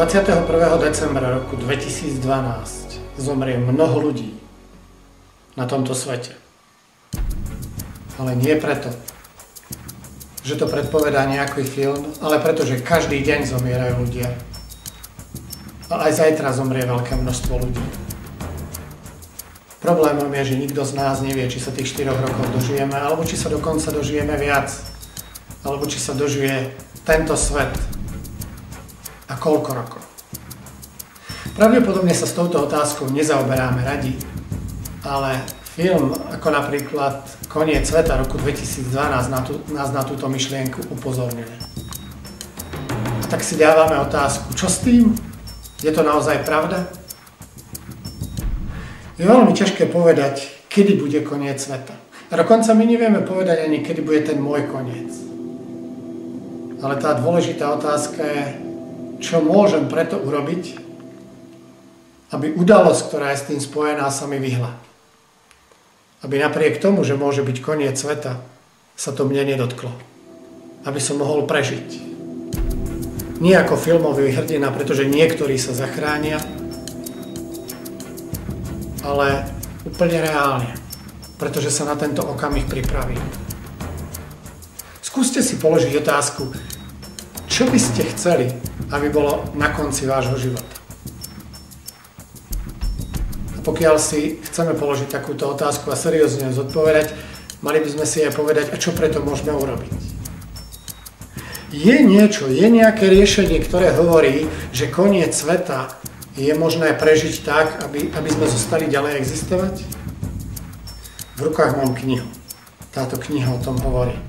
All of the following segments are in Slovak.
21. decembra roku 2012 zomrie mnoho ľudí na tomto svete. Ale nie preto, že to predpovedá nejaký film, ale preto, že každý deň zomierajú ľudia. A aj zajtra zomrie veľké množstvo ľudí. Problémom je, že nikto z nás nevie, či sa tých 4 rokov dožijeme, alebo či sa dokonca dožijeme viac, alebo či sa dožije tento svet a koľko rokov. Pravdepodobne sa s touto otázkou nezaoberáme radi, ale film ako napríklad Koniec sveta roku 2012 nás na túto myšlienku upozorňuje. A tak si dávame otázku, čo s tým? Je to naozaj pravda? Je veľmi ťažké povedať, kedy bude koniec sveta. A dokonca my nevieme povedať ani, kedy bude ten môj koniec. Ale tá dôležitá otázka je, čo môžem preto urobiť, aby udalosť, ktorá je s tým spojená, sa mi vyhla. Aby napriek tomu, že môže byť koniec sveta, sa to mne nedotklo. Aby som mohol prežiť. Nie ako filmový hrdina, pretože niektorí sa zachránia, ale úplne reálne, pretože sa na tento okamih pripravím. Skúste si položiť otázku, čo by ste chceli, aby bolo na konci vášho života. Pokiaľ si chceme položiť takúto otázku a seriózne zodpovedať, mali by sme si aj povedať, a čo preto môžeme urobiť. Je nejaké riešenie, ktoré hovorí, že koniec sveta je možné prežiť tak, aby sme zostali ďalej existovať? V rukách mám knihu. Táto kniha o tom hovorí.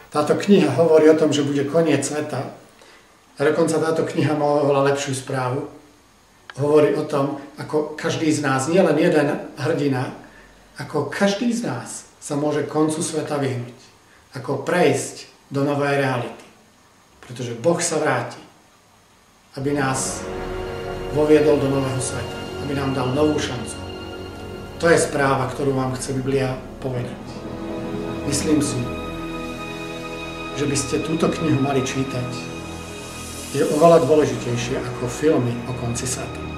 Táto kniha hovorí o tom, že bude koniec sveta. A dokonca táto kniha má oveľa lepšiu správu. Hovorí o tom, ako každý z nás, nielen jeden hrdina, ako každý z nás sa môže koncu sveta vyhnúť. Ako prejsť do novej reality. Pretože Boh sa vráti, aby nás voviedol do nového sveta. Aby nám dal novú šancu. To je správa, ktorú vám chce Biblia povedať. Myslím si, že by ste túto knihu mali čítať. Je oveľa dôležitejšie ako filmy o konci sveta.